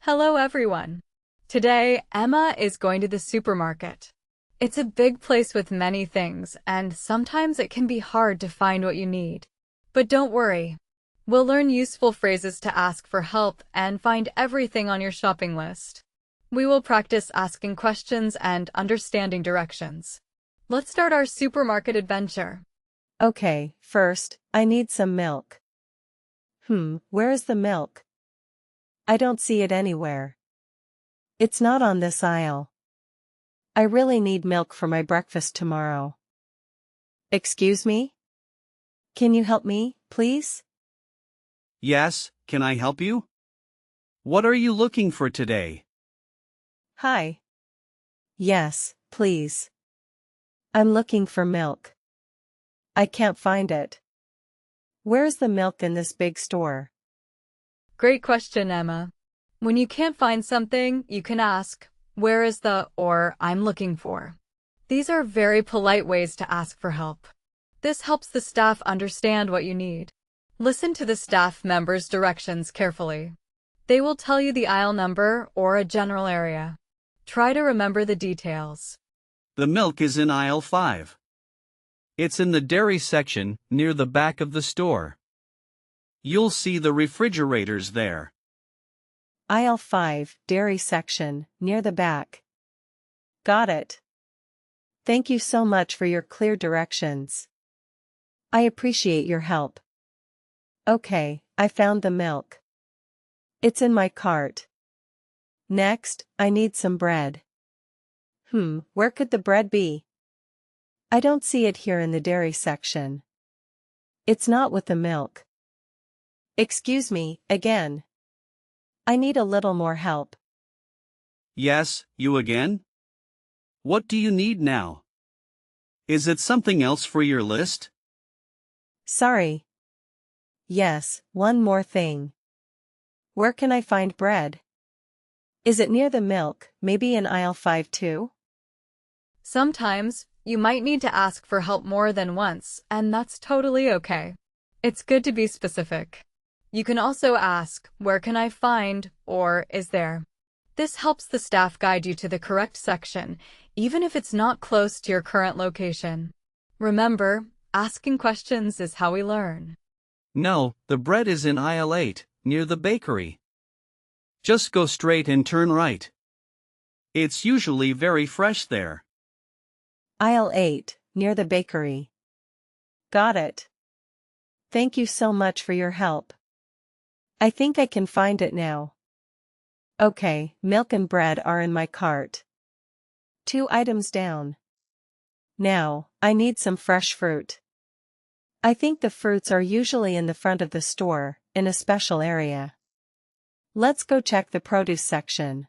Hello everyone. Today, Emma is going to the supermarket. It's a big place with many things, and sometimes it can be hard to find what you need. But don't worry. We'll learn useful phrases to ask for help and find everything on your shopping list. We will practice asking questions and understanding directions. Let's start our supermarket adventure. Okay, first, I need some milk. Where is the milk? I don't see it anywhere. It's not on this aisle. I really need milk for my breakfast tomorrow. Excuse me? Can you help me, please? Yes, can I help you? What are you looking for today? Hi. Yes, please. I'm looking for milk. I can't find it. Where's the milk in this big store? Great question, Emma. When you can't find something, you can ask, "Where is the," or "I'm looking for." These are very polite ways to ask for help. This helps the staff understand what you need. Listen to the staff members' directions carefully. They will tell you the aisle number or a general area. Try to remember the details. The milk is in aisle 5. It's in the dairy section near the back of the store. You'll see the refrigerators there. Aisle 5, dairy section, near the back. Got it. Thank you so much for your clear directions. I appreciate your help. Okay, I found the milk. It's in my cart. Next, I need some bread. Where could the bread be? I don't see it here in the dairy section. It's not with the milk. Excuse me, again. I need a little more help. Yes, you again? What do you need now? Is it something else for your list? Sorry. Yes, one more thing. Where can I find bread? Is it near the milk, maybe in aisle 5 too? Sometimes, you might need to ask for help more than once, and that's totally okay. It's good to be specific. You can also ask, "Where can I find," or "Is there?" This helps the staff guide you to the correct section, even if it's not close to your current location. Remember, asking questions is how we learn. No, the bread is in aisle 8, near the bakery. Just go straight and turn right. It's usually very fresh there. Aisle 8, near the bakery. Got it. Thank you so much for your help. I think I can find it now. Okay, milk and bread are in my cart. 2 items down. Now, I need some fresh fruit. I think the fruits are usually in the front of the store, in a special area. Let's go check the produce section.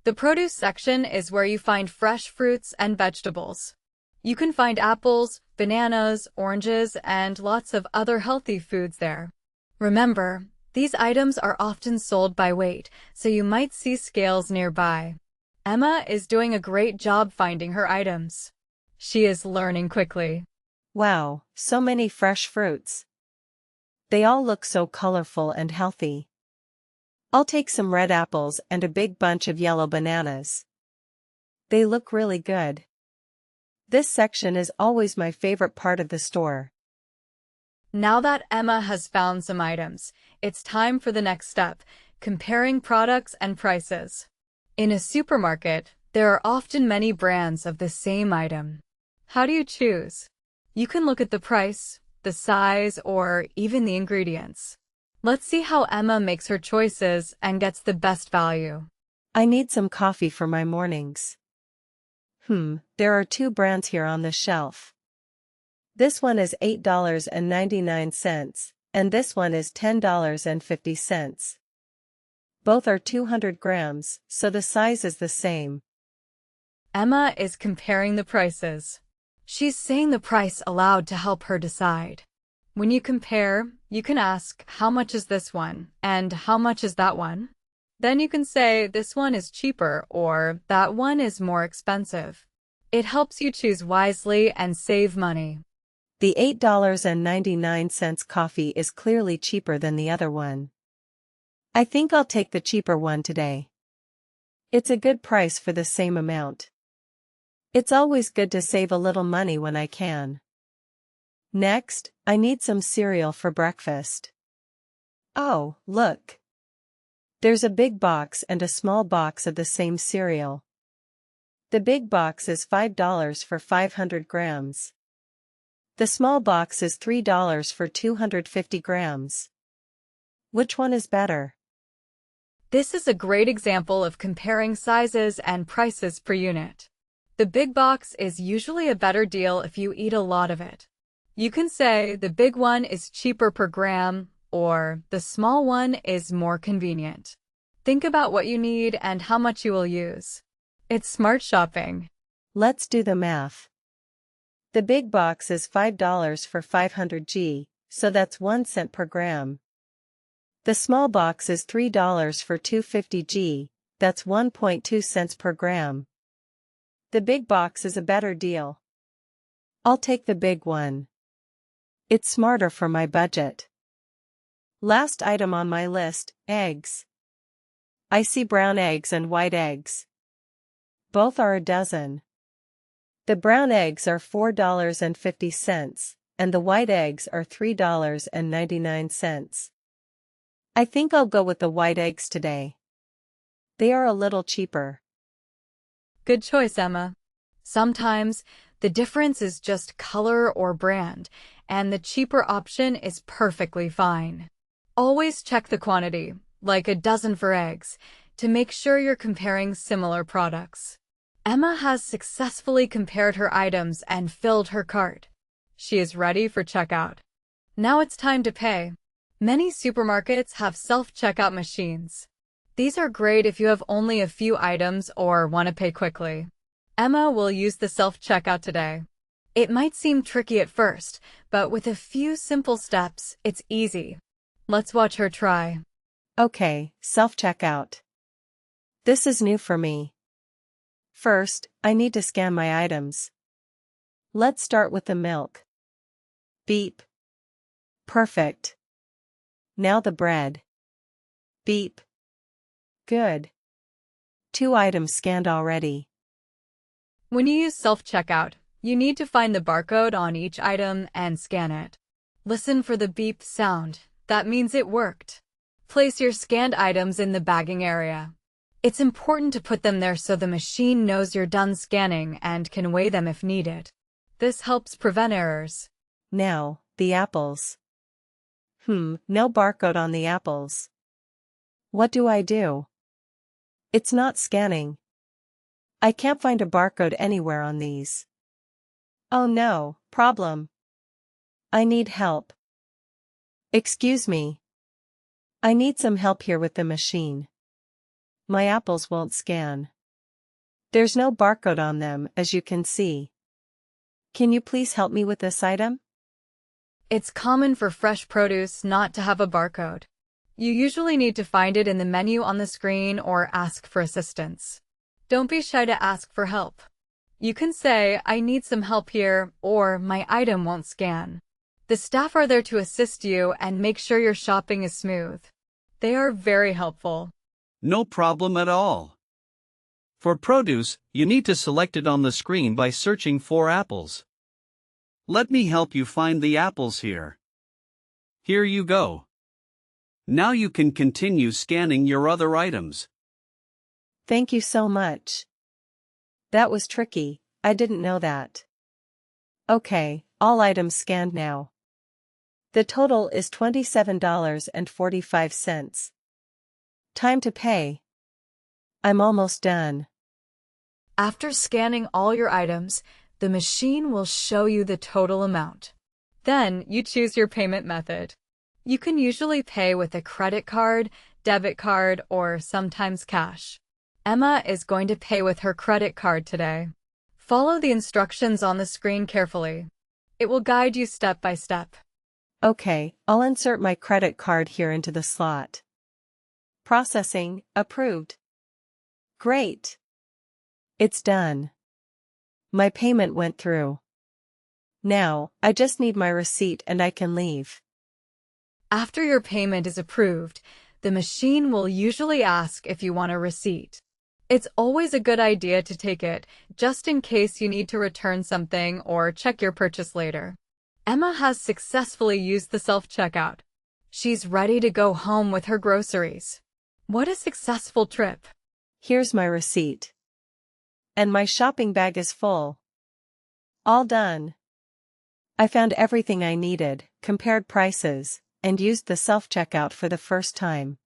The produce section is where you find fresh fruits and vegetables. You can find apples, bananas, oranges, and lots of other healthy foods there. Remember, these items are often sold by weight, so you might see scales nearby. Emma is doing a great job finding her items. She is learning quickly. Wow, so many fresh fruits. They all look so colorful and healthy. I'll take some red apples and a big bunch of yellow bananas. They look really good. This section is always my favorite part of the store. Now that Emma has found some items, it's time for the next step, comparing products and prices. In a supermarket, there are often many brands of the same item. How do you choose? You can look at the price, the size, or even the ingredients. Let's see how Emma makes her choices and gets the best value. I need some coffee for my mornings. There are 2 brands here on the shelf. This one is $8.99, and this one is $10.50. Both are 200 grams, so the size is the same. Emma is comparing the prices. She's saying the price aloud to help her decide. When you compare, you can ask, "How much is this one?" and "How much is that one?" Then you can say, "This one is cheaper," or "That one is more expensive." It helps you choose wisely and save money. The $8.99 coffee is clearly cheaper than the other one. I think I'll take the cheaper one today. It's a good price for the same amount. It's always good to save a little money when I can. Next, I need some cereal for breakfast. Oh, look. There's a big box and a small box of the same cereal. The big box is $5 for 500 grams. The small box is $3 for 250 grams. Which one is better? This is a great example of comparing sizes and prices per unit. The big box is usually a better deal if you eat a lot of it. You can say the big one is cheaper per gram, or the small one is more convenient. Think about what you need and how much you will use. It's smart shopping. Let's do the math. The big box is $5 for 500 g, so that's 1 cent per gram. The small box is $3 for 250 g, that's 1.2 cents per gram. The big box is a better deal. I'll take the big one. It's smarter for my budget. Last item on my list, eggs. I see brown eggs and white eggs. Both are a dozen. The brown eggs are $4.50, and the white eggs are $3.99. I think I'll go with the white eggs today. They are a little cheaper. Good choice, Emma. Sometimes the difference is just color or brand, and the cheaper option is perfectly fine. Always check the quantity, like a dozen for eggs, to make sure you're comparing similar products. Emma has successfully compared her items and filled her cart. She is ready for checkout. Now it's time to pay. Many supermarkets have self-checkout machines. These are great if you have only a few items or want to pay quickly. Emma will use the self-checkout today. It might seem tricky at first, but with a few simple steps, it's easy. Let's watch her try. Okay, self-checkout. This is new for me. First, I need to scan my items. Let's start with the milk. Beep. Perfect. Now the bread. Beep. Good. 2 items scanned already. When you use self-checkout, you need to find the barcode on each item and scan it. Listen for the beep sound. That means it worked. Place your scanned items in the bagging area. It's important to put them there so the machine knows you're done scanning and can weigh them if needed. This helps prevent errors. Now, the apples. No barcode on the apples. What do I do? It's not scanning. I can't find a barcode anywhere on these. Oh no, problem. I need help. Excuse me. I need some help here with the machine. My apples won't scan. There's no barcode on them, as you can see. Can you please help me with this item? It's common for fresh produce not to have a barcode. You usually need to find it in the menu on the screen or ask for assistance. Don't be shy to ask for help. You can say, I need some help here, or my item won't scan. The staff are there to assist you and make sure your shopping is smooth. They are very helpful. No problem at all. For produce, you need to select it on the screen by searching for apples. Let me help you find the apples here. Here you go. Now you can continue scanning your other items. Thank you so much. That was tricky, I didn't know that. Okay, all items scanned now. The total is $27.45. Time to pay. I'm almost done. After scanning all your items, the machine will show you the total amount. Then you choose your payment method. You can usually pay with a credit card, debit card, or sometimes cash. Emma is going to pay with her credit card today. Follow the instructions on the screen carefully. It will guide you step by step. Okay, I'll insert my credit card here into the slot. Processing, approved. Great. It's done. My payment went through. Now, I just need my receipt and I can leave. After your payment is approved, the machine will usually ask if you want a receipt. It's always a good idea to take it, just in case you need to return something or check your purchase later. Emma has successfully used the self-checkout. She's ready to go home with her groceries. What a successful trip! Here's my receipt. And my shopping bag is full. All done. I found everything I needed, compared prices, and used the self-checkout for the first time.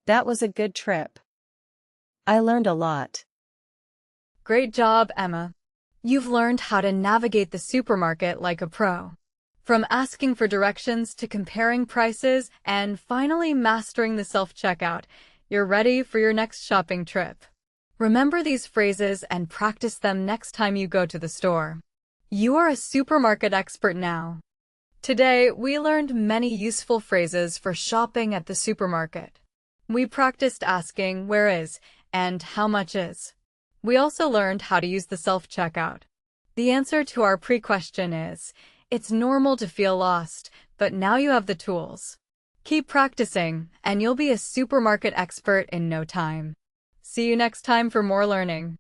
That was a good trip. I learned a lot. Great job, Emma. You've learned how to navigate the supermarket like a pro. From asking for directions to comparing prices and finally mastering the self-checkout, you're ready for your next shopping trip. Remember these phrases and practice them next time you go to the store. You are a supermarket expert now. Today, we learned many useful phrases for shopping at the supermarket. We practiced asking where is and how much is. We also learned how to use the self-checkout. The answer to our pre-question is, it's normal to feel lost, but now you have the tools. Keep practicing, and you'll be a supermarket expert in no time. See you next time for more learning.